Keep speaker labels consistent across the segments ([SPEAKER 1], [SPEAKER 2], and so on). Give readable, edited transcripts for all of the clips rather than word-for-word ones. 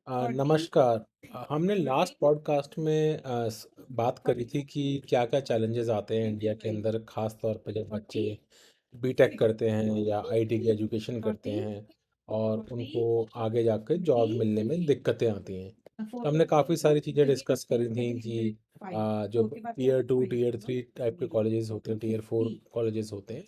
[SPEAKER 1] नमस्कार। हमने last podcast में बात करी थी कि क्या-क्या चैलेंजेस आते हैं इंडिया के अंदर, ख़ास तौर पे जब बच्चे बीटेक करते हैं या आईटी की एजुकेशन करते हैं और उनको आगे जाके जॉब मिलने में दिक्कतें आती हैं। तो हमने काफ़ी सारी चीज़ें डिस्कस करी थी कि जो टियर 2, टियर 3 टाइप के कॉलेजेस होते हैं, टियर 4 कॉलेजेस होते हैं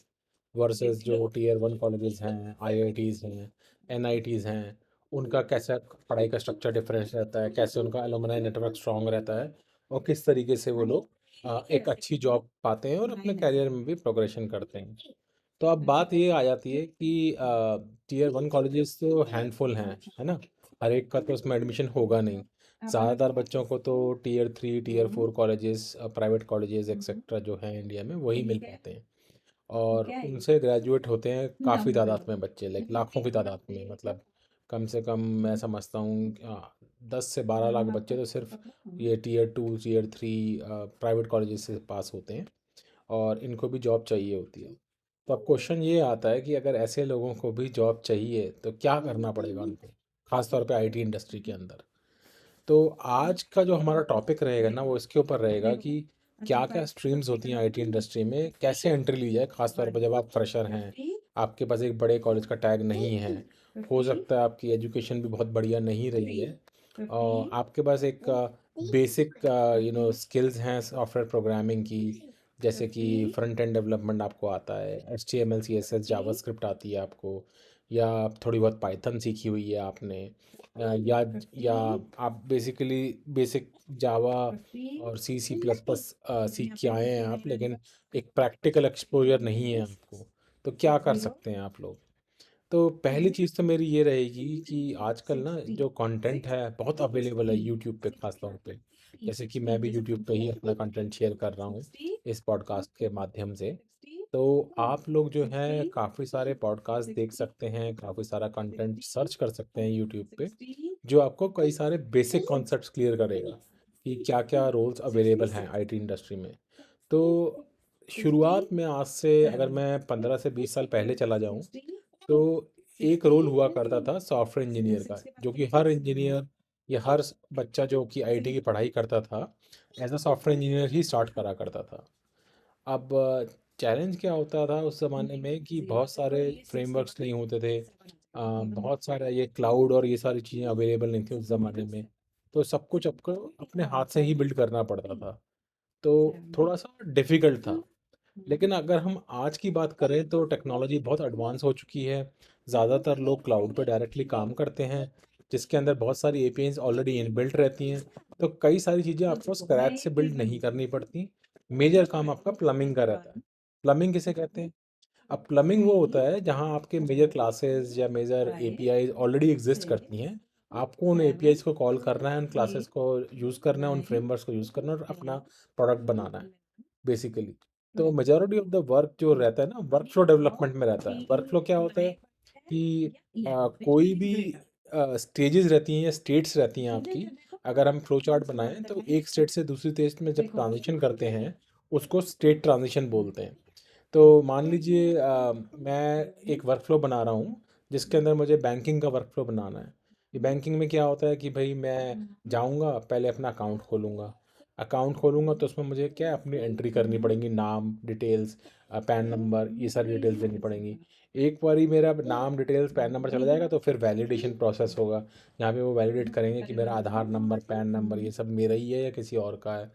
[SPEAKER 1] वर्सेस जो टियर 1 कॉलेजेस हैं, आईआईटीज़ हैं, एनआईटीज़ हैं, उनका कैसा पढ़ाई का स्ट्रक्चर डिफरेंस रहता है, कैसे उनका एलुमनाई नेटवर्क स्ट्रॉन्ग रहता है और किस तरीके से वो लोग एक अच्छी जॉब पाते हैं और अपने करियर में भी प्रोग्रेशन करते हैं। तो अब बात ये आ जाती है कि टियर 1 कॉलेजेस तो हैंडफुल हैं, है ना? हर एक का तो उसमें एडमिशन होगा नहीं। ज़्यादातर बच्चों को तो tier 3, tier 4 colleges, private colleges etcetera जो हैं इंडिया में वही मिल पाते हैं। और उनसे ग्रेजुएट होते हैं काफ़ी तादाद में बच्चे, लाइक लाखों की तादाद में, मतलब कम से कम मैं समझता हूँ 10 से 12 लाख बच्चे तो सिर्फ ये टियर 2, टियर 3 प्राइवेट कॉलेजेस से पास होते हैं और इनको भी जॉब चाहिए होती है। तो अब क्वेश्चन ये आता है कि अगर ऐसे लोगों को भी जॉब चाहिए तो क्या करना पड़ेगा उनको, खास तौर पे आईटी इंडस्ट्री के अंदर। तो आज का जो हमारा टॉपिक रहेगा ना वो इसके ऊपर रहेगा कि क्या क्या स्ट्रीम्स होती हैं आईटी इंडस्ट्री में, कैसे एंट्री ली जाए, खास तौर पर जब आप फ्रेशर हैं, आपके पास एक बड़े कॉलेज का टैग नहीं है, हो सकता है आपकी एजुकेशन भी बहुत बढ़िया नहीं रही है और आपके पास एक बेसिक स्किल्स हैं सॉफ्टवेयर प्रोग्रामिंग की, जैसे कि फ्रंट एंड डेवलपमेंट आपको आता है, H T M L C S S JavaScript आती है आपको, या थोड़ी बहुत पाइथन सीखी हुई है आपने, या आप बेसिकली बेसिक जावा और सी सी प्लस प्लस सीख के आए हैं आप, लेकिन एक प्रैक्टिकल एक्सपोजर नहीं है आपको। तो क्या कर सकते हैं आप लोग? तो पहली चीज़ तो मेरी ये रहेगी कि आजकल ना जो कंटेंट है बहुत अवेलेबल है यूट्यूब पे, खास तौर पे जैसे कि मैं भी यूट्यूब पे ही अपना कंटेंट शेयर कर रहा हूँ इस पॉडकास्ट के माध्यम से। तो आप लोग जो है काफ़ी सारे पॉडकास्ट देख सकते हैं, काफ़ी सारा कंटेंट सर्च कर सकते हैं यूट्यूब पे, जो आपको कई सारे बेसिक कॉन्सेप्ट्स क्लियर करेगा कि क्या क्या रोल्स अवेलेबल हैं आईटी इंडस्ट्री में। तो शुरुआत में आज से अगर मैं 15 से 20 साल पहले चला जाऊं तो एक रोल हुआ करता था सॉफ्टवेयर इंजीनियर का, जो कि हर इंजीनियर या हर बच्चा जो कि आईटी की पढ़ाई करता था एज अ सॉफ्टवेयर इंजीनियर ही स्टार्ट करा करता था। अब चैलेंज क्या होता था उस ज़माने में कि बहुत सारे फ्रेमवर्क्स नहीं होते थे, बहुत सारा ये क्लाउड और ये सारी चीज़ें अवेलेबल नहीं थी उस ज़माने में। तो सब कुछ आपको अपने हाथ से ही बिल्ड करना पड़ता था, तो थोड़ा सा डिफ़िकल्ट था। लेकिन अगर हम आज की बात करें तो टेक्नोलॉजी बहुत एडवांस हो चुकी है। ज़्यादातर लोग क्लाउड पे डायरेक्टली काम करते हैं, जिसके अंदर बहुत सारी एपीआईज ऑलरेडी इनबिल्ट रहती हैं। तो कई सारी चीज़ें आपको स्क्रैच से बिल्ड नहीं करनी पड़ती। मेजर काम आपका प्लम्बिंग का रहता है। प्लम्बिंग किसे कहते हैं? अब प्लम्बिंग वो होता है जहाँ आपके मेजर क्लासेस या मेजर एपीआईज ऑलरेडी एग्जिस्ट करती हैं। आपको उन एपीआईज को कॉल करना है, उन क्लासेस को यूज़ करना है, उन फ्रेमवर्क्स को यूज़ करना है और अपना प्रोडक्ट बनाना है बेसिकली। तो मेजॉरिटी ऑफ द वर्क जो रहता है ना वर्क फ्लो डेवलपमेंट में रहता है। वर्क फ्लो क्या होता है कि कोई भी स्टेजेस रहती हैं या स्टेट्स रहती हैं आपकी। अगर हम फ्लो चार्ट बनाएं तो एक स्टेट से दूसरी स्टेट में जब ट्रांजिशन करते हैं उसको स्टेट ट्रांजिशन बोलते हैं। तो मान लीजिए मैं एक वर्क फ्लो बना रहा हूँ जिसके अंदर मुझे बैंकिंग का वर्क फ्लो बनाना है। ये बैंकिंग में क्या होता है कि भाई मैं जाऊँगा, पहले अपना अकाउंट खोलूँगा। अकाउंट खोलूँगा तो उसमें मुझे क्या है अपनी एंट्री करनी पड़ेगी, नाम, डिटेल्स, पैन नंबर, ये सारी डिटेल्स देनी पड़ेंगी। एक बारी मेरा नाम, डिटेल्स, पैन नंबर चला जाएगा तो फिर वैलिडेशन प्रोसेस होगा, जहाँ पे वो वैलिडेट करेंगे कि मेरा आधार नंबर, पैन नंबर ये सब मेरा ही है या किसी और का है।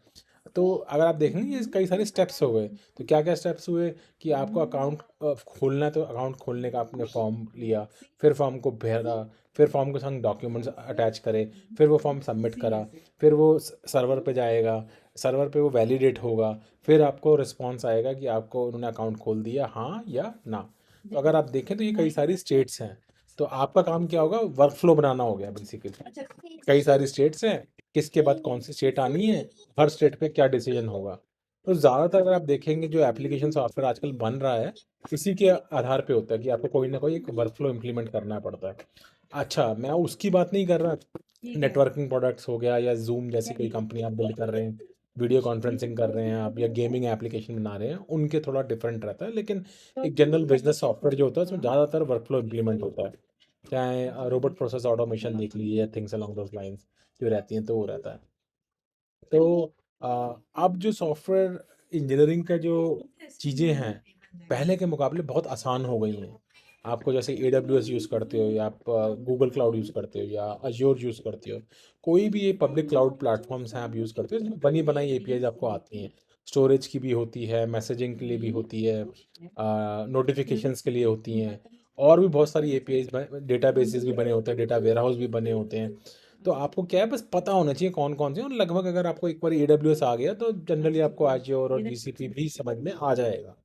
[SPEAKER 1] तो अगर आप देखेंगे ये कई सारे स्टेप्स हो गए। तो क्या क्या स्टेप्स हुए कि आपको अकाउंट खोलना है तो अकाउंट खोलने का आपने फॉर्म लिया, फिर फॉर्म को भरा, फिर फॉर्म के संग डॉक्यूमेंट्स अटैच करे, फिर वो फॉर्म सबमिट करा, फिर वो सर्वर पे जाएगा, सर्वर पे वो वैलिडेट होगा, फिर आपको रिस्पॉन्स आएगा कि आपको उन्होंने अकाउंट खोल दिया हाँ या ना। तो अगर आप देखें तो ये कई सारी स्टेट्स हैं। तो आपका काम क्या होगा, वर्क फ्लो बनाना हो गया बेसिकली। कई सारी स्टेट्स हैं, किसके बाद कौन सी स्टेट आनी है, हर स्टेट पे क्या डिसीजन होगा। तो ज़्यादातर अगर आप देखेंगे जो एप्लीकेशन सॉफ्टवेयर आजकल बन रहा है इसी के आधार पे होता है कि आपको कोई ना कोई एक वर्क फ्लो इम्प्लीमेंट करना पड़ता है। अच्छा, मैं उसकी बात नहीं कर रहा, नेटवर्किंग प्रोडक्ट्स हो गया या जूम जैसी कोई कंपनी आप बिल्ड कर रहे हैं, वीडियो कॉन्फ्रेंसिंग कर रहे हैं आप, या गेमिंग एप्लीकेशन बना रहे हैं, उनके थोड़ा डिफरेंट रहता है। लेकिन एक जनरल बिजनेस सॉफ्टवेयर जो होता है उसमें ज़्यादातर वर्क फ्लो इम्प्लीमेंट होता है। चाहे रोबोट प्रोसेस ऑटोमेशन देख लीजिए या थिंग्स अलोंग दोज लाइंस जो रहती हैं, तो वो रहता है। तो अ, अब जो सॉफ्टवेयर इंजीनियरिंग का जो चीज़ें हैं, पहले के मुकाबले बहुत आसान हो गई हैं। आपको जैसे AWS यूज़ करते हो या आप गूगल क्लाउड यूज़ करते हो या अज्योर यूज़ करते हो, कोई भी ये पब्लिक क्लाउड प्लेटफॉर्म्स हैं आप यूज़ करते हो, इसमें बनी बनाई एपीआईज आपको आती हैं। स्टोरेज की भी होती है, मैसेजिंग के लिए भी होती है, नोटिफिकेशंस के लिए होती हैं, और भी बहुत सारी एपीआईज, डेटाबेसेस भी बने होते हैं, डेटा वेयरहाउस भी बने होते हैं। तो आपको क्या है, बस पता होना चाहिए कौन कौन से, और लगभग अगर आपको एक बार AWS आ गया तो जनरली आपको Azure और GCP भी समझ में आ जाएगा।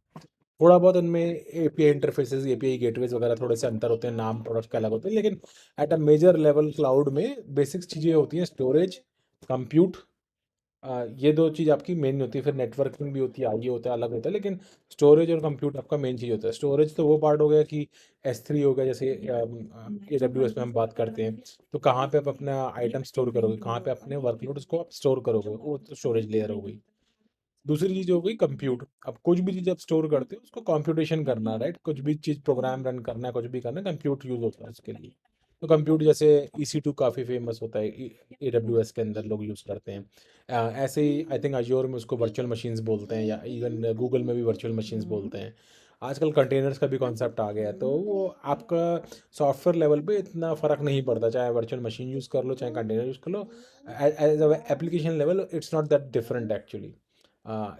[SPEAKER 1] थोड़ा बहुत उनमें एपीआई इंटरफेसेस, एपीआई गेटवेज वगैरह थोड़े से अंतर होते हैं, नाम प्रोडक्ट के अलग होते हैं, लेकिन at a major level cloud में बेसिक्स चीज़ें होती हैं, स्टोरेज, कंप्यूट, ये दो चीज़ आपकी मेन होती है। फिर नेटवर्किंग भी होती है, आगे होता है, अलग होता है, लेकिन स्टोरेज और कंप्यूट आपका मेन चीज़ होता है। स्टोरेज तो वो पार्ट हो गया कि S3 हो गया, जैसे AWS में हम बात करते हैं, तो कहाँ पे आप अपना आइटम स्टोर करोगे, कहाँ पे अपने वर्कलोड उसको आप स्टोर करोगे, वो तो स्टोरेज लेयर हो गई। दूसरी चीज़ हो गई कंप्यूट। अब कुछ भी चीज़ आप स्टोर करते हो उसको कंप्यूटेशन करना, राइट, कुछ भी चीज़ प्रोग्राम रन करना है, कुछ भी करना है, कंप्यूट यूज़ होता है उसके लिए। तो कंप्यूट जैसे EC2 काफ़ी फेमस होता है, AWS के अंदर लोग यूज़ करते हैं। ऐसे ही आई थिंक अज्योर में उसको वर्चुअल मशीन्स बोलते हैं, या इवन गूगल में भी वर्चुअल मशीन्स बोलते हैं। आजकल कंटेनर्स का भी कॉन्सेप्ट आ गया है, तो वो आपका सॉफ्टवेयर लेवल पे इतना फ़र्क नहीं पड़ता, चाहे वर्चुअल मशीन यूज़ कर लो, चाहे कंटेनर यूज़ कर लो। As application level it's not that different actually.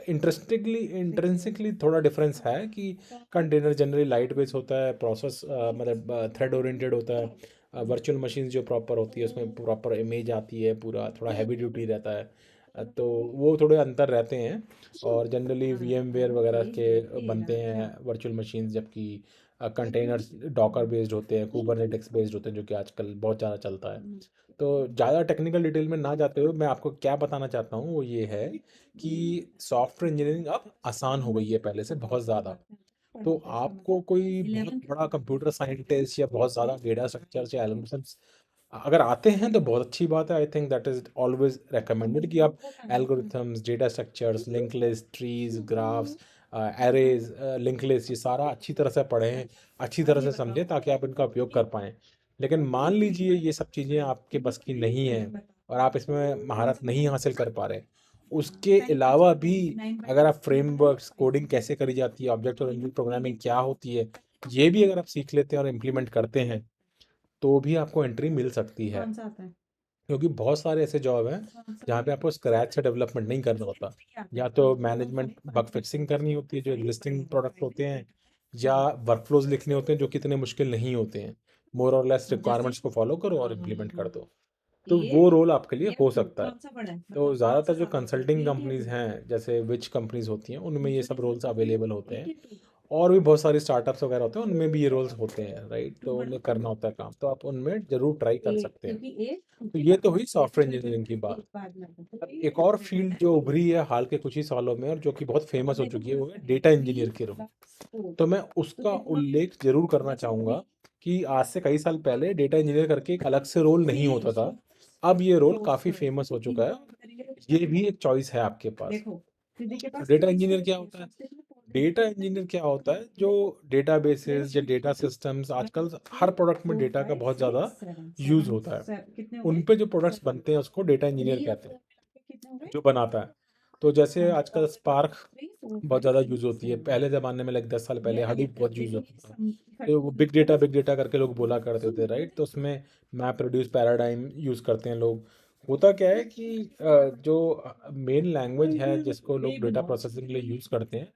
[SPEAKER 1] Interestingly intrinsically थोड़ा डिफरेंस है कि कंटेनर जनरली लाइट वेट होता है, प्रोसेस मतलब थ्रेड ओरिएंटेड होता है। वर्चुअल मशीन जो प्रॉपर होती है उसमें प्रॉपर इमेज आती है, पूरा थोड़ा हैवी ड्यूटी रहता है। तो वो थोड़े अंतर रहते हैं, और जनरली VMware वगैरह के बनते हैं वर्चुअल मशीन्स, जबकि कंटेनर्स डॉकर बेस्ड होते हैं, कुबरनेटिक्स बेस्ड होते हैं, जो कि आजकल बहुत ज़्यादा चलता है। तो ज़्यादा टेक्निकल डिटेल में ना जाते हुए मैं आपको क्या बताना चाहता हूँ वो ये है कि सॉफ्टवेयर इंजीनियरिंग अब आसान हो गई है पहले से बहुत ज़्यादा। तो आपको कोई बहुत बड़ा कंप्यूटर साइंटिस्ट या बहुत ज़्यादा डेटा स्ट्रक्चर या एल्गोरिथम्स अगर आते हैं तो बहुत अच्छी बात है। I think that is always recommended कि आप algorithms, data structures, link list, trees, graphs, arrays, link list, ये सारा अच्छी तरह से पढ़ें, अच्छी तरह से समझें, ताकि आप इनका उपयोग कर पाएँ। लेकिन मान लीजिए ये सब चीज़ें आपके बस की नहीं हैं और आप इसमें महारत नहीं हासिल कर पा रहे, उसके अलावा भी अगर आप फ्रेमवर्क्स, कोडिंग कैसे करी जाती है, ऑब्जेक्ट ओरिएंटेड प्रोग्रामिंग क्या होती है, ये भी अगर आप सीख लेते हैं और इम्प्लीमेंट करते हैं, तो भी आपको एंट्री मिल सकती है। क्योंकि बहुत सारे ऐसे जॉब हैं जहाँ पे आपको स्क्रैच से डेवलपमेंट नहीं करना होता, या तो मैनेजमेंट बग फिक्सिंग करनी होती है जो एग्जिस्टिंग प्रोडक्ट होते हैं, या वर्कफ्लोज लिखने होते हैं जो कितने मुश्किल नहीं होते हैं। मोर और लेस रिक्वायरमेंट्स को फॉलो करो और इम्प्लीमेंट कर दो, तो वो रोल आपके लिए हो सकता है। तो ज़्यादातर जो कंसल्टिंग कंपनीज हैं, जैसे विच कंपनीज होती हैं, उनमें ये सब रोल्स अवेलेबल होते हैं, और भी बहुत सारी स्टार्टअप्स वगैरह होते हैं, उनमें भी ये रोल्स होते हैं, राइट। तो उन्हें करना होता है काम, तो आप उनमें ज़रूर ट्राई कर सकते हैं। तो ये तो हुई सॉफ्टवेयर इंजीनियरिंग की बात। अब एक और फील्ड जो उभरी है हाल के कुछ ही सालों में और जो कि बहुत फेमस हो चुकी है, वो है डेटा इंजीनियर की रोल। तो मैं उसका उल्लेख जरूर करना चाहूँगा कि आज से कई साल पहले डेटा इंजीनियर करके एक अलग से रोल नहीं होता था। अब ये रोल काफ़ी फेमस हो चुका है, ये भी एक चॉइस है आपके पास। डेटा इंजीनियर क्या होता है? डेटा इंजीनियर क्या होता है, जो डेटाबेसेस या डेटा सिस्टम्स, आजकल हर प्रोडक्ट में डेटा का बहुत ज़्यादा यूज़ होता है, उन पे जो प्रोडक्ट्स बनते हैं उसको डेटा इंजीनियर कहते हैं, जो बनाता है। तो जैसे आजकल स्पार्क बहुत ज़्यादा यूज़ होती है, पहले ज़माने में लाइक 10 साल पहले हडूप बहुत यूज़ होता था। तो वो बिग डेटा करके लोग बोला करते थे, राइट। तो उसमें मैप रिड्यूस पैराडाइम यूज़ करते हैं लोग। होता क्या है कि जो मेन लैंग्वेज है जिसको लोग डेटा प्रोसेसिंग के लिए यूज़ करते हैं,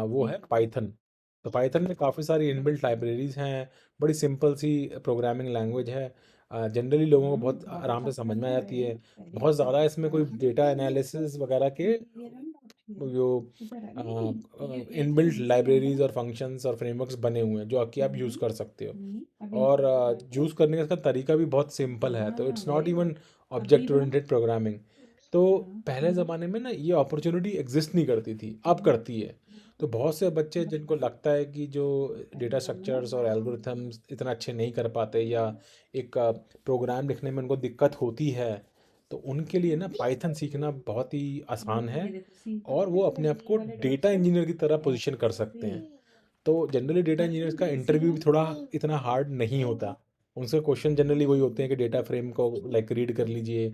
[SPEAKER 1] वो है पाइथन। तो पाइथन में काफ़ी सारी इनबिल्ट लाइब्रेरीज हैं, बड़ी सिंपल सी प्रोग्रामिंग लैंग्वेज है, जनरली लोगों को बहुत आराम से समझ में आ जाती है। बहुत ज़्यादा इसमें कोई डेटा एनालिसिस वगैरह के जो इनबिल्ट लाइब्रेरीज और फंक्शंस और फ्रेमवर्क्स बने हुए हैं जो कि आप यूज़ कर सकते हो, और यूज़ करने का इसका तरीका भी बहुत सिंपल है। तो it's not even object oriented programming. तो पहले ज़माने में ना ये अपॉर्चुनिटी एग्जिस्ट नहीं करती थी, अब करती है। तो बहुत से बच्चे जिनको लगता है कि जो डेटा स्ट्रक्चर्स और एल्गोरिथम्स इतना अच्छे नहीं कर पाते, या एक प्रोग्राम लिखने में उनको दिक्कत होती है, तो उनके लिए ना पाइथन सीखना बहुत ही आसान है, और वो अपने आप को डेटा इंजीनियर की तरह पोजीशन कर सकते हैं। तो जनरली डेटा इंजीनियर्स का इंटरव्यू भी थोड़ा इतना हार्ड नहीं होता। उनसे क्वेश्चन जनरली वही होते हैं कि डेटा फ्रेम को लाइक रीड कर लीजिए,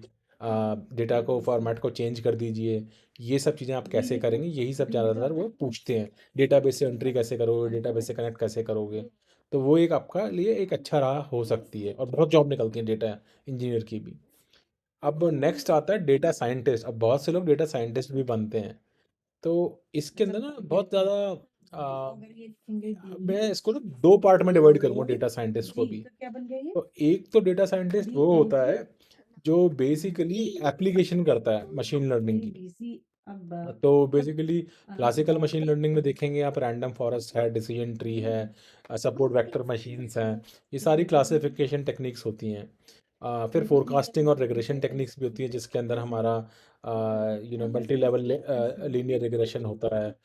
[SPEAKER 1] डेटा को फॉर्मेट को चेंज कर दीजिए, ये सब चीज़ें आप कैसे करेंगे, यही सब ज़्यादातर वो पूछते हैं। डेटाबेस से एंट्री कैसे करोगे, डेटाबेस से कनेक्ट कैसे करोगे। तो वो एक आपका लिए एक अच्छा राह हो सकती है, और बहुत जॉब निकलती है डेटा इंजीनियर की भी। अब नेक्स्ट आता है डेटा साइंटिस्ट। अब बहुत से लोग डेटा साइंटिस्ट भी बनते हैं। तो इसके अंदर ना बहुत ज़्यादा मैं इसको ना दो पार्ट में डिवाइड करूँगा डेटा साइंटिस्ट को भी। तो एक तो डेटा साइंटिस्ट वो होता है जो बेसिकली एप्लीकेशन करता है मशीन लर्निंग की। तो बेसिकली क्लासिकल मशीन लर्निंग में देखेंगे आप, रैंडम फॉरेस्ट है, डिसीजन ट्री है, सपोर्ट वेक्टर मशीन्स हैं, ये सारी क्लासिफिकेशन टेक्निक्स होती हैं। फिर फोरकास्टिंग और रिग्रेशन टेक्निक्स भी होती है, जिसके अंदर हमारा मल्टी लेवल लीनियर रिग्रेशन होता है,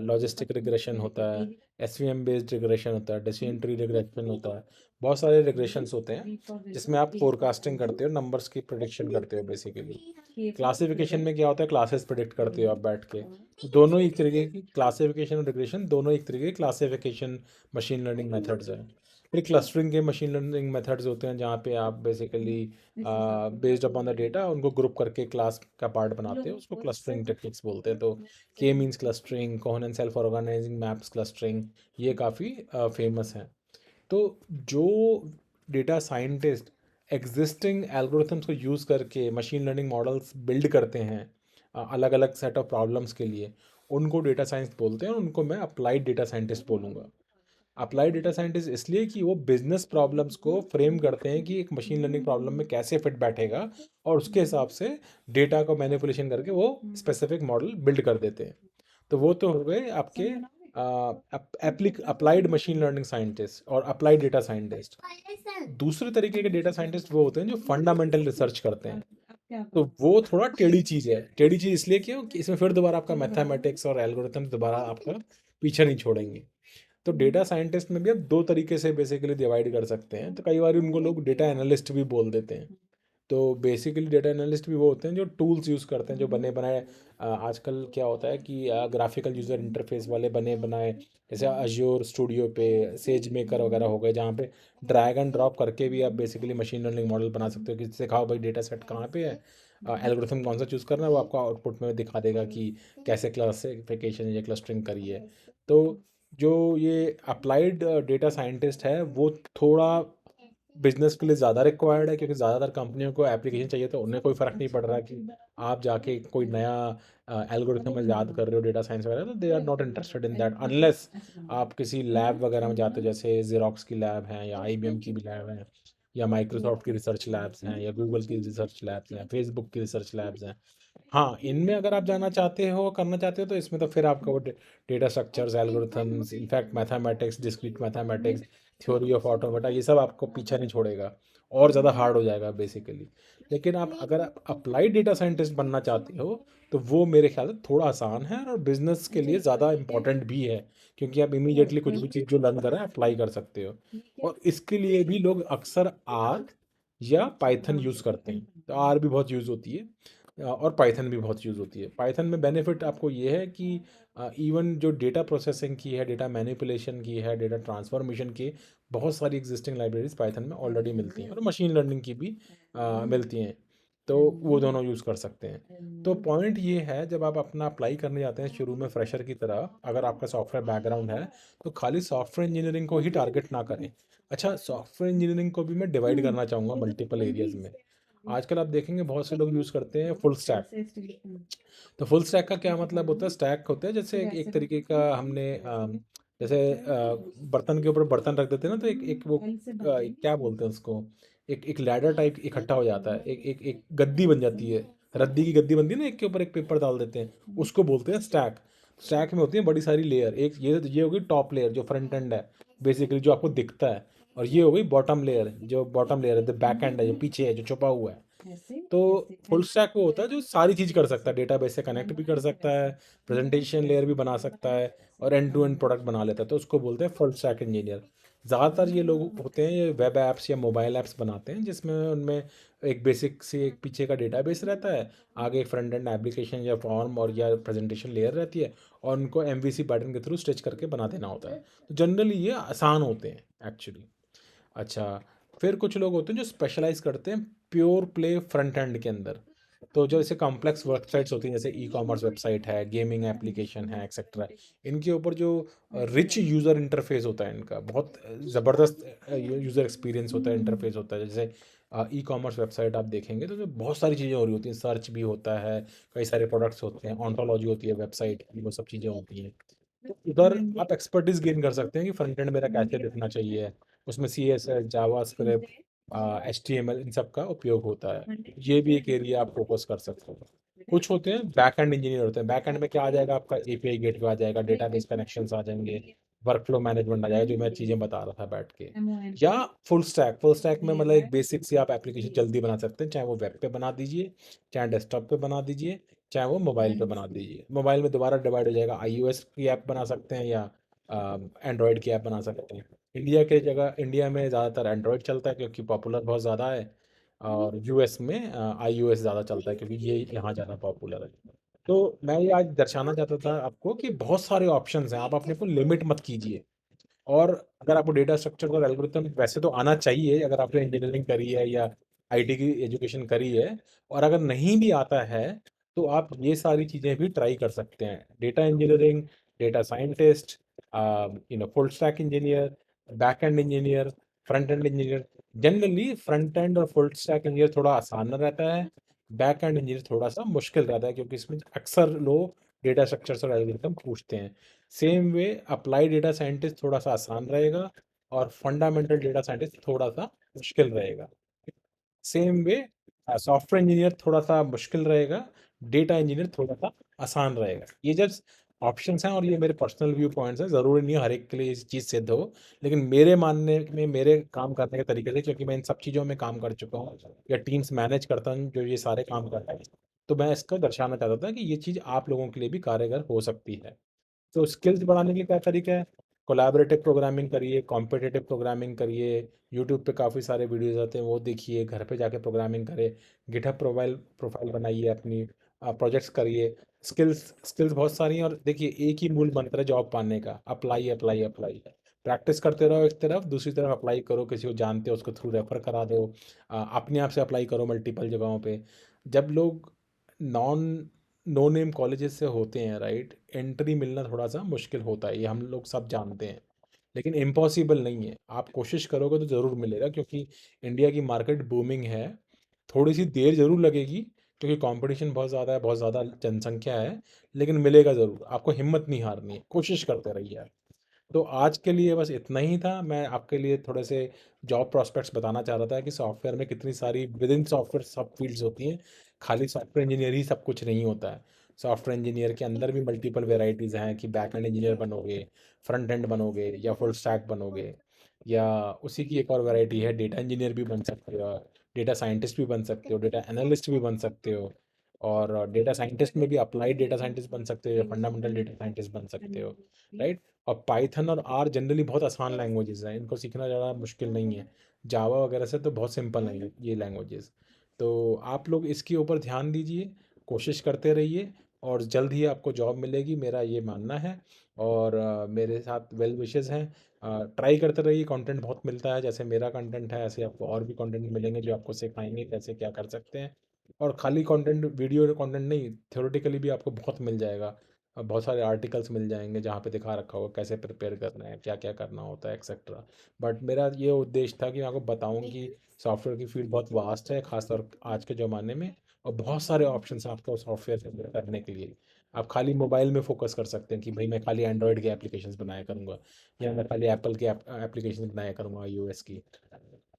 [SPEAKER 1] लॉजिस्टिक रिग्रेशन होता है, एसवीएम बेस्ड रिग्रेशन होता है, डिसीजन ट्री रिग्रेशन होता है। बहुत सारे रिग्रेशंस होते हैं जिसमें आप फोरकास्टिंग करते हो, नंबर्स की प्रोडिक्शन करते हो बेसिकली। क्लासिफिकेशन में क्या होता है, क्लासेस प्रिडिक्ट करते हो आप बैठ के। तो दोनों एक तरीके की क्लासिफिकेशन और रिग्रेशन, दोनों एक तरीके की क्लासिफिकेशन मशीन लर्निंग मेथड्स हैं। फिर क्लस्टरिंग के मशीन लर्निंग मेथड्स होते हैं, जहाँ पे आप basically based upon the data उनको ग्रुप करके क्लास का पार्ट बनाते हो, उसको क्लस्टरिंग टेक्निक्स बोलते हैं। तो K means clustering, Kohonen self organising maps clustering, ये काफ़ी फेमस हैं। तो जो डेटा साइंटिस्ट एग्जिस्टिंग एल्गोरिथम्स को यूज़ करके मशीन लर्निंग मॉडल्स बिल्ड करते हैं अलग अलग सेट ऑफ प्रॉब्लम्स के लिए, उनको डेटा साइंस बोलते हैं, और उनको मैं अप्लाइड डेटा साइंटिस्ट बोलूँगा। अप्लाइड डेटा साइंटिस्ट इसलिए कि वो बिजनेस प्रॉब्लम्स को फ्रेम करते हैं कि एक मशीन लर्निंग प्रॉब्लम में कैसे फिट बैठेगा, और उसके हिसाब से डेटा को मैनिपुलेशन करके वो स्पेसिफिक मॉडल बिल्ड कर देते हैं। तो वो तो हो गए आपके अप्लाइड मशीन लर्निंग साइंटिस्ट और अप्लाइड डेटा साइंटिस्ट। दूसरे तरीके के डेटा साइंटिस्ट वो होते हैं जो फंडामेंटल रिसर्च करते हैं। तो वो थोड़ा टेढ़ी चीज़ है। टेढ़ी चीज़ इसलिए क्यों कि इसमें फिर दोबारा आपका मैथमेटिक्स और एल्गोरिथम दोबारा आपका पीछे नहीं छोड़ेंगे। तो डेटा साइंटिस्ट में भी आप दो तरीके से बेसिकली डिवाइड कर सकते हैं। तो कई बार उनको लोग डेटा एनालिस्ट भी बोल देते हैं। तो बेसिकली डेटा एनालिस्ट भी वो होते हैं जो टूल्स यूज़ करते हैं, जो बने बनाए आजकल क्या होता है कि ग्राफिकल यूज़र इंटरफेस वाले बने बनाए, जैसे अज्योर स्टूडियो पे सेज मेकर वगैरह हो गए, जहाँ पे ड्रैग एंड ड्रॉप करके भी आप बेसिकली मशीन लर्निंग मॉडल बना सकते हो कि सिखाओ भाई डेटा सेट कहाँ पे है, एल्गोरिथम कौन सा चूज़ करना है, वो आपको आउटपुट में दिखा देगा कि कैसे क्लासिफिकेशन या क्लस्टरिंग करी है। तो जो ये अप्लाइड डेटा साइंटिस्ट है वो थोड़ा बिजनेस के लिए ज़्यादा रिक्वायर्ड है, क्योंकि ज़्यादातर कंपनियों को एप्लीकेशन चाहिए, तो उन्हें कोई फ़र्क नहीं पड़ रहा कि आप जाके कोई नया एल्गोरिथम में याद कर रहे हो डेटा साइंस वगैरह। तो they are not interested in that unless आप किसी लैब वगैरह में जाते हो, जैसे जेरोक्स की लैब है, या आईबीएम की भी लैब है, या माइक्रोसॉफ्ट की रिसर्च लैब्स हैं, या गूगल की रिसर्च लैब्स हैं, फेसबुक की रिसर्च लैब्स हैं। हाँ, इनमें अगर आप जाना चाहते हो, करना चाहते हो, तो इसमें तो फिर आपका वो data structures, algorithms, in fact mathematics, discrete mathematics, theory of automata, ये सब आपको पीछा नहीं छोड़ेगा, और ज़्यादा हार्ड हो जाएगा बेसिकली। लेकिन आप अगर आप अप्लाइड डेटा साइंटिस्ट बनना चाहते हो, तो वो मेरे ख्याल से थोड़ा आसान है, और बिजनेस के लिए ज़्यादा इंपॉर्टेंट भी है, क्योंकि आप इमीडिएटली कुछ भी चीज़ जो लर्न कर रहे हैं अप्लाई कर सकते हो। और इसके लिए भी लोग अक्सर आर या पाइथन यूज़ करते हैं। तो आर भी बहुत यूज़ होती है, और पाइथन भी बहुत यूज़ होती है। पाइथन में बेनिफिट आपको ये है कि इवन जो डेटा प्रोसेसिंग की है, डेटा मैनिपुलेशन की है, डेटा ट्रांसफॉर्मेशन की, बहुत सारी एग्जिस्टिंग लाइब्रेरीज पाइथन में ऑलरेडी मिलती हैं, और मशीन लर्निंग की भी मिलती हैं। तो वो दोनों यूज़ कर सकते हैं। तो पॉइंट ये है, जब आप अपना अप्लाई करने जाते हैं शुरू में फ्रेशर की तरह, अगर आपका सॉफ्टवेयर बैकग्राउंड है, तो खाली सॉफ्टवेयर इंजीनियरिंग को ही टारगेट ना करें। अच्छा, सॉफ्टवेयर इंजीनियरिंग को भी मैं डिवाइड करना चाहूँगा मल्टीपल एरियाज में। आजकल आप देखेंगे बहुत से लोग यूज़ करते हैं फुल स्टैक। तो फुल स्टैक का क्या मतलब होता है? स्टैक होता है जैसे एक तरीके का हमने जैसे बर्तन के ऊपर बर्तन रख देते हैं ना, तो एक एक वो क्या बोलते हैं उसको, एक एक लैडर टाइप इकट्ठा हो जाता है, एक एक एक गद्दी बन जाती है, रद्दी की गद्दी बनती है ना, एक के ऊपर एक पेपर डाल देते हैं, उसको बोलते हैं स्टैक। स्टैक में होती है बड़ी सारी लेयर, एक ये होगी टॉप लेयर जो फ्रंट एंड है बेसिकली, जो आपको दिखता है, और ये हो गई बॉटम लेयर, जो बॉटम लेयर है, द बैक एंड है, जो पीछे है, जो छुपा हुआ है। तो फुल स्टैक वो होता है जो सारी चीज़ कर सकता है, डेटाबेस से कनेक्ट भी कर सकता है, प्रेजेंटेशन लेयर भी बना सकता है, और एंड टू एंड प्रोडक्ट बना लेता है, तो उसको बोलते हैं फुल स्टैक इंजीनियर। ज़्यादातर ये लोग होते हैं, ये वेब ऐप्स या मोबाइल ऐप्स बनाते हैं, जिसमें उनमें एक बेसिक से एक पीछे का डेटाबेस रहता है, आगे एक फ्रंट एंड एप्लीकेशन या फॉर्म और या प्रेजेंटेशन लेयर रहती है, और उनको एमवीसी पैटर्न के थ्रू स्टिच करके बना देना होता है। तो जनरली ये आसान होते हैं एक्चुअली। अच्छा, फिर कुछ लोग होते हैं जो स्पेशलाइज करते हैं प्योर प्ले फ्रंट एंड के अंदर। तो जो ऐसे कॉम्प्लेक्स वेबसाइट्स होती हैं, जैसे ई कॉमर्स वेबसाइट है, गेमिंग एप्लीकेशन है, एक्सेट्रा, इनके ऊपर जो रिच यूज़र इंटरफेस होता है, इनका बहुत ज़बरदस्त यूज़र एक्सपीरियंस होता है, इंटरफेस होता है। जैसे ई कॉमर्स वेबसाइट आप देखेंगे तो उसमें बहुत सारी चीज़ें हो रही होती हैं, सर्च भी होता है, कई सारे प्रोडक्ट्स होते हैं, ऑन्टोलॉजी होती है वेबसाइट की, वो सब चीज़ें होती हैं। तो उधर आप एक्सपर्टीज गेन कर सकते हैं कि फ्रंट एंड मेरा कैसे दिखना चाहिए। उसमें C S S, JavaScript, H T M L, इन सब का उपयोग होता है। ये भी एक एरिया आप फोकस कर सकते हो। कुछ होते हैं बैक एंड इंजीनियर होते हैं। बैक एंड में क्या आ जाएगा, आपका एपीआई गेटवे आ जाएगा, डेटाबेस कनेक्शंस आ जाएंगे, वर्कफ्लो मैनेजमेंट आ जाएगा, जो मैं चीज़ें बता रहा था बैठ के। या फुल स्टैक में मतलब एक बेसिक सी आप एप्लीकेशन जल्दी बना सकते हैं, चाहे वो वेब पे बना दीजिए, चाहे डेस्कटॉप पे बना दीजिए, चाहे वो मोबाइल पे बना दीजिए। मोबाइल में दोबारा डिवाइड हो जाएगा, आईओएस की ऐप बना सकते हैं या एंड्रॉयड की ऐप बना सकते हैं। इंडिया में ज़्यादातर एंड्रॉयड चलता है क्योंकि पॉपुलर बहुत ज़्यादा है, और यूएस में आईओएस ज़्यादा चलता है क्योंकि ये यहाँ ज़्यादा पॉपुलर है। तो मैं ये आज दर्शाना चाहता था आपको कि बहुत सारे ऑप्शंस हैं, आप अपने को लिमिट मत कीजिए। और अगर आपको डेटा स्ट्रक्चर और एल्गोरिथम वैसे तो आना चाहिए, अगर आपने इंजीनियरिंग करी है या आईटी की एजुकेशन करी है। और अगर नहीं भी आता है तो आप ये सारी चीज़ें भी ट्राई कर सकते हैं, data engineering, data scientist, full stack engineer, back and engineer, front end engineer. Generally front end और फुल स्टैक इंजीनियर थोड़ा आसान रहता है, बैक एंड इंजीनियर थोड़ा सा मुश्किल रहता है, क्योंकि इसमें अक्सर लोग डेटा स्ट्रक्चर्स और एल्गोरिथम पूछते हैं। Same way apply data scientist थोड़ा सा आसान रहेगा, और फंडामेंटल डेटा साइंटिस्ट थोड़ा सा मुश्किल रहेगा। सेम वे सॉफ्टवेयर इंजीनियर थोड़ा सा मुश्किल रहेगा, डेटा इंजीनियर थोड़ा सा आसान रहेगा। ये जस्ट ऑप्शंस हैं और ये मेरे पर्सनल व्यू पॉइंट्स हैं, ज़रूरी नहीं है हर एक के लिए ये चीज़ सिद्ध हो। लेकिन मेरे मानने में, मेरे काम करने के तरीके से, क्योंकि मैं इन सब चीज़ों में काम कर चुका हूँ या टीम्स मैनेज करता हूँ जो ये सारे काम करते हैं, तो मैं इसको दर्शाना चाहता था कि ये चीज़ आप लोगों के लिए भी कारगर हो सकती है। तो स्किल्स बढ़ाने के क्या तरीका है? कोलैबोरेटिव प्रोग्रामिंग करिए, कॉम्पिटिटिव प्रोग्रामिंग करिए। यूट्यूब पे काफ़ी सारे वीडियोस आते हैं, वो देखिए, घर पे जाके प्रोग्रामिंग करें। गिटहब प्रोफाइल प्रोफाइल बनाइए अपनी, प्रोजेक्ट्स करिए। स्किल्स स्किल्स बहुत सारी हैं, और देखिए एक ही मूल मंत्र है जॉब पाने का, अप्लाई अप्लाई अप्लाई। प्रैक्टिस करते रहो एक तरफ, दूसरी तरफ अप्लाई करो, किसी को जानते हो उसको थ्रू रेफर करा दो। अपने आप से अप्लाई करो मल्टीपल जगहों पे। जब लोग नॉन नो नेम कॉलेजेस से होते हैं, राइट, एंट्री मिलना थोड़ा सा मुश्किल होता है, ये हम लोग सब जानते हैं। लेकिन इम्पॉसिबल नहीं है, आप कोशिश करोगे तो ज़रूर मिलेगा, क्योंकि इंडिया की मार्केट बूमिंग है। थोड़ी सी देर ज़रूर लगेगी क्योंकि कंपटीशन बहुत ज़्यादा है, बहुत ज़्यादा जनसंख्या है, लेकिन मिलेगा ज़रूर। आपको हिम्मत नहीं हारनी है, कोशिश करते रहिए आप। तो आज के लिए बस इतना ही था। मैं आपके लिए थोड़े से जॉब प्रॉस्पेक्ट्स बताना चाह रहा था कि सॉफ्टवेयर में कितनी सारी विद इन सॉफ्टवेयर सब फील्ड्स होती हैं। खाली सॉफ्टवेयर इंजीनियर ही सब कुछ नहीं होता है। सॉफ्टवेयर इंजीनियर के अंदर भी मल्टीपल वेराइटीज़ हैं कि बैक एंड इंजीनियर बनोगे, फ्रंट एंड बनोगे, या फुल स्टैक बनोगे, या उसी की एक और वैरायटी है, डेटा इंजीनियर भी बन सकते हो, डेटा साइंटिस्ट भी बन सकते हो, डेटा एनालिस्ट भी बन सकते हो। और डेटा साइंटिस्ट में भी अप्लाइड डेटा साइंटिस्ट बन सकते हो या फंडामेंटल डेटा साइंटिस्ट बन सकते हो, राइट। और पाइथन और आर जनरली बहुत आसान लैंग्वेजेस हैं, इनको सीखना ज़्यादा मुश्किल नहीं है। जावा वगैरह से तो बहुत सिंपल है ये लैंग्वेजेस। तो आप लोग इसके ऊपर ध्यान दीजिए, कोशिश करते रहिए, और जल्द ही आपको जॉब मिलेगी, मेरा ये मानना है। और मेरे साथ वेल विशेस हैं। ट्राई करते रहिए, कंटेंट बहुत मिलता है, जैसे मेरा कंटेंट है ऐसे आपको और भी कंटेंट मिलेंगे जो आपको सिखाएंगे कैसे क्या कर सकते हैं। और खाली कंटेंट, वीडियो कंटेंट नहीं, थ्योरेटिकली भी आपको बहुत मिल जाएगा। बहुत सारे आर्टिकल्स मिल जाएंगे जहाँ पे दिखा रखा होगा कैसे प्रिपेयर करना है, क्या क्या करना होता है, एक्सेट्रा। बट मेरा ये उद्देश्य था कि मैं आपको बताऊं कि सॉफ्टवेयर की फील्ड बहुत वास्ट है, खासतौर आज के ज़माने में। और बहुत सारे ऑप्शन हैं आपको सॉफ्टवेयर करने के लिए। आप खाली मोबाइल में फोकस कर सकते हैं कि भाई मैं खाली एंड्रॉयड के एप्लीकेशंस बनाया करूँगा, या मैं खाली एप्पल के एप्लीकेशन बनाया करूँगा iOS की,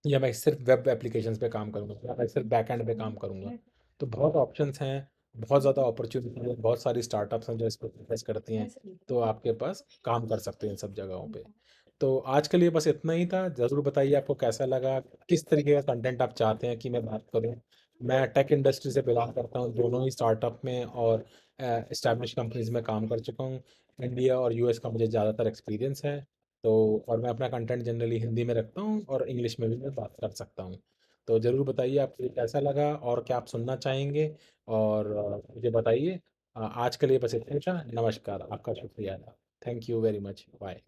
[SPEAKER 1] या मैं सिर्फ वेब एप्लीकेशंस पे काम करूँगा, या मैं सिर्फ बैक एंड पे काम करूँगा। तो बहुत ऑप्शंस हैं, बहुत ज़्यादा अपॉर्चुनिटी है, बहुत सारी स्टार्टअप्स हैं जो इस पर इन्वेस्ट करती हैं। तो आपके पास काम कर सकते हैं इन सब जगहों पे। तो आज के लिए बस इतना ही था। ज़रूर बताइए आपको कैसा लगा, किस तरीके का कंटेंट आप चाहते हैं कि मैं बात करूं। मैं टेक इंडस्ट्री से बिलोंग करता हूं, दोनों ही स्टार्टअप में और एस्टैब्लिश कंपनीज में काम कर चुका हूं। इंडिया और यूएस का मुझे ज़्यादातर एक्सपीरियंस है। तो और मैं अपना कंटेंट जनरली हिंदी में रखता हूँ, और इंग्लिश में भी मैं बात कर सकता हूँ। तो ज़रूर बताइए आपको ये कैसा लगा और क्या आप सुनना चाहेंगे। और मुझे बताइए। आज के लिए बस इतना ही था। नमस्कार, आपका शुक्रिया। Thank you very much, bye.